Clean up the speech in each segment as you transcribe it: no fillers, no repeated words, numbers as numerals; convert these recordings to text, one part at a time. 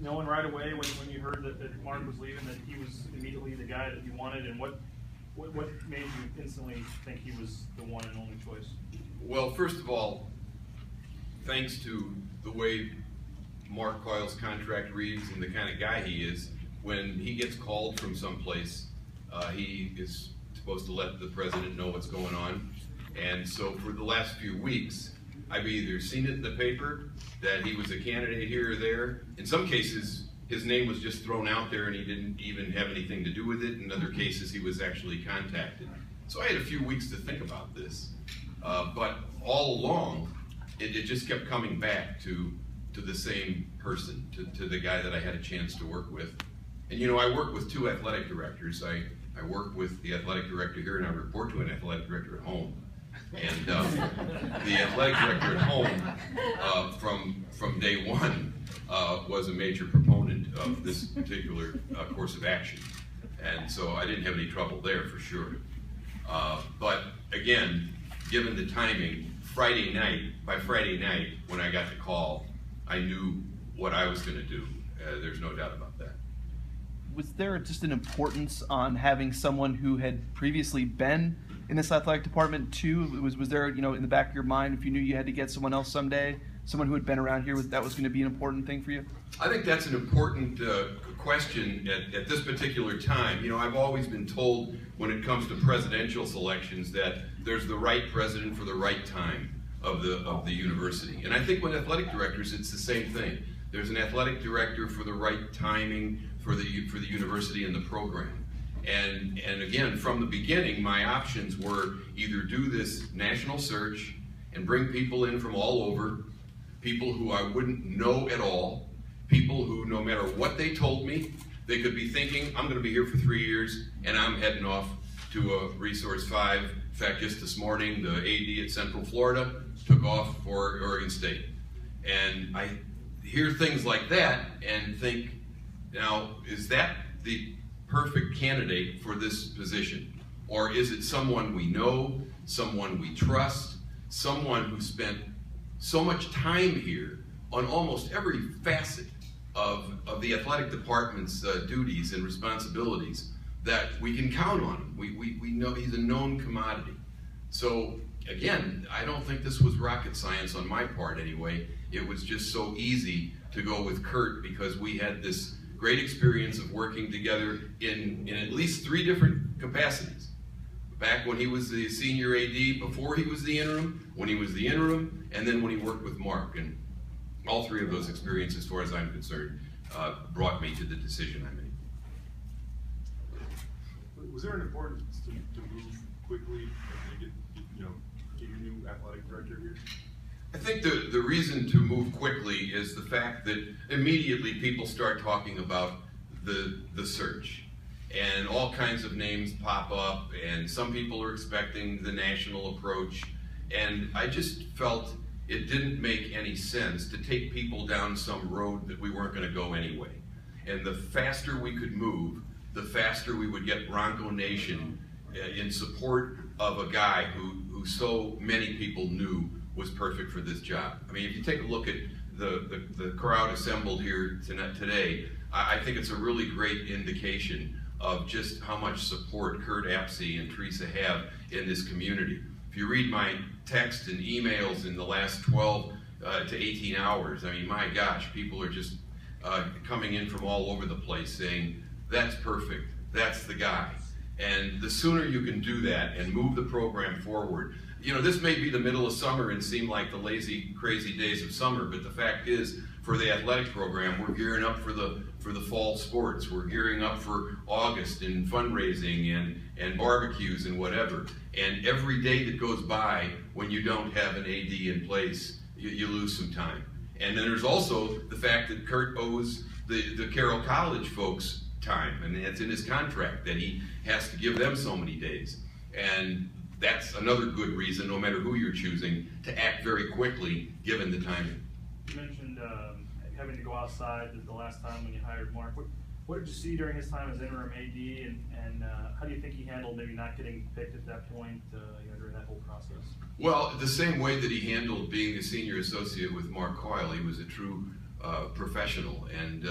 knowing right away when you heard that Mark was leaving that he was immediately the guy that you wanted, and what made you instantly think he was the one and only choice? Well, first of all, thanks to the way Mark Coyle's contract reads and the kind of guy he is, when he gets called from someplace, he is supposed to let the president know what's going on. And so for the last few weeks, I've either seen it in the paper that he was a candidate here or there. In some cases, his name was just thrown out there and he didn't even have anything to do with it. In other cases, he was actually contacted. So I had a few weeks to think about this. But all along, it just kept coming back to the same person, to the guy that I had a chance to work with. And you know, I work with two athletic directors. I work with the athletic director here and I report to an athletic director at home. And the athletic director at home, from day one, was a major proponent of this particular course of action. And so I didn't have any trouble there for sure. But again, given the timing, by Friday night, when I got the call, I knew what I was going to do. There's no doubt about that. Was there just an importance on having someone who had previously been in this athletic department too? Was there, you know, in the back of your mind, if you knew you had to get someone else someday, someone who had been around here, that was going to be an important thing for you? I think that's an important question at this particular time. You know, I've always been told when it comes to presidential selections that there's the right president for the right time of the university. And I think with athletic directors, it's the same thing. There's an athletic director for the right timing for the university and the program. And again, from the beginning, my options were either do this national search and bring people in from all over, people who I wouldn't know at all, people who, no matter what they told me, they could be thinking, I'm going to be here for 3 years and I'm heading off to a Resource 5. In fact, just this morning, the AD at Central Florida took off for Oregon State. And I hear things like that and think, now, is that the perfect candidate for this position? Or is it someone we know, someone we trust, someone who spent so much time here on almost every facet of the athletic department's duties and responsibilities that we can count on him? We know he's a known commodity. So again, I don't think this was rocket science on my part anyway. It was just so easy to go with Curt because we had this great experience of working together in at least 3 different capacities. Back when he was the senior AD, before he was the interim, when he was the interim, and then when he worked with Mark. And all 3 of those experiences, as far as I'm concerned, brought me to the decision I made. Was there an importance to move quickly and get your new athletic director here? I think the reason to move quickly is the fact that immediately people start talking about the search. And all kinds of names pop up, and some people are expecting the national approach. And I just felt it didn't make any sense to take people down some road that we weren't going to go anyway. And the faster we could move, the faster we would get Bronco Nation in support of a guy who so many people knew was perfect for this job. I mean, if you take a look at the crowd assembled here today, I think it's a really great indication of just how much support Curt Apsey and Teresa have in this community. If you read my text and emails in the last 12 to 18 hours, I mean, my gosh, people are just coming in from all over the place saying, that's perfect, that's the guy. And the sooner you can do that and move the program forward, you know, this may be the middle of summer and seem like the lazy, crazy days of summer, but the fact is, for the athletic program, we're gearing up for the fall sports. We're gearing up for August and fundraising and barbecues and whatever. And every day that goes by when you don't have an AD in place, you lose some time. And then there's also the fact that Curt owes the Carroll College folks time, and it's in his contract that he has to give them so many days. And that's another good reason, no matter who you're choosing, to act very quickly given the timing. You mentioned having to go outside the last time when you hired Mark. What did you see during his time as interim AD, and how do you think he handled maybe not getting picked at that point during that whole process? Well, the same way that he handled being a senior associate with Mark Coyle. He was a true professional, and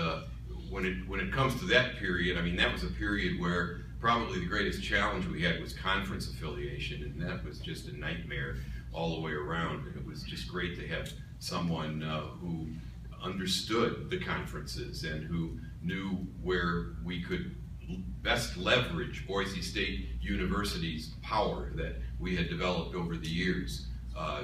when it comes to that period, I mean, that was a period where probably the greatest challenge we had was conference affiliation, and that was just a nightmare all the way around. And it was just great to have someone who understood the conferences and who knew where we could best leverage Boise State University's power that we had developed over the years.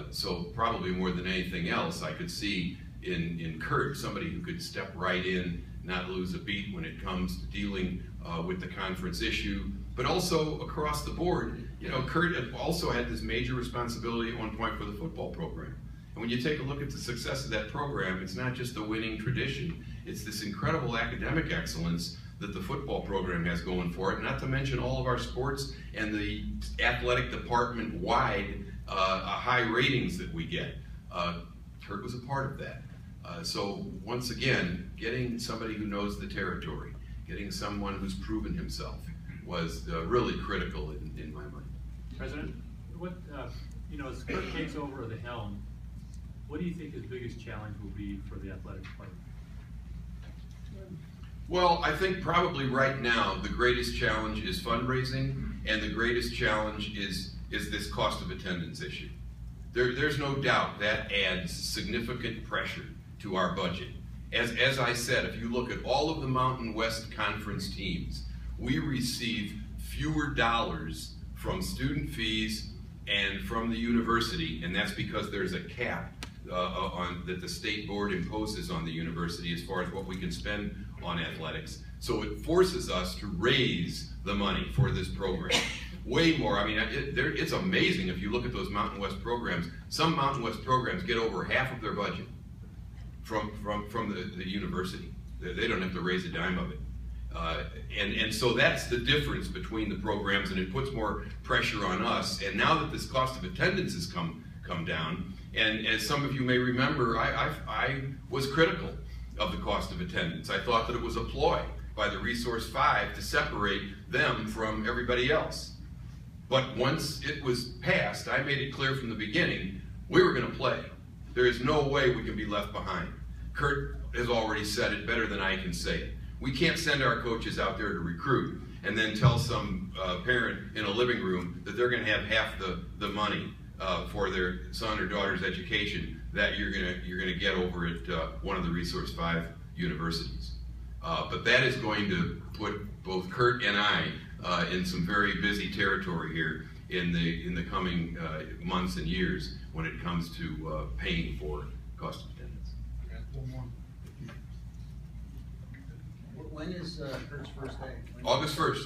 So probably more than anything else, I could see in Curt somebody who could step right in, not lose a beat when it comes to dealing with the conference issue, but also across the board. You know, Curt also had this major responsibility at one point for the football program. And when you take a look at the success of that program, it's not just the winning tradition, it's this incredible academic excellence that the football program has going for it, not to mention all of our sports and the athletic department wide high ratings that we get. Curt was a part of that. So once again, getting somebody who knows the territory, getting someone who's proven himself was really critical in my mind. President, what, as Curt takes over the helm, what do you think his biggest challenge will be for the athletic department? Well, I think probably right now the greatest challenge is fundraising, and the greatest challenge is this cost of attendance issue. There's no doubt that adds significant pressure to our budget. As I said, if you look at all of the Mountain West Conference teams, we receive fewer dollars from student fees and from the university, and that's because there's a cap that the state board imposes on the university as far as what we can spend on athletics. So it forces us to raise the money for this program. Way more. I mean, it's amazing if you look at those Mountain West programs. Some Mountain West programs get over half of their budget from the university. They don't have to raise a dime of it. And so that's the difference between the programs, and it puts more pressure on us. And now that this cost of attendance has come down, and as some of you may remember, I was critical of the cost of attendance. I thought that it was a ploy by the Resource 5 to separate them from everybody else. But once it was passed, I made it clear from the beginning, we were going to play. There is no way we can be left behind. Curt has already said it better than I can say it. We can't send our coaches out there to recruit and then tell some parent in a living room that they're going to have half the money for their son or daughter's education that you're gonna get over at one of the Resource 5 universities. But that is going to put both Curt and I in some very busy territory here in the coming months and years when it comes to paying for cost of attendance. Okay, one more. When is Curt's first day? August 1st.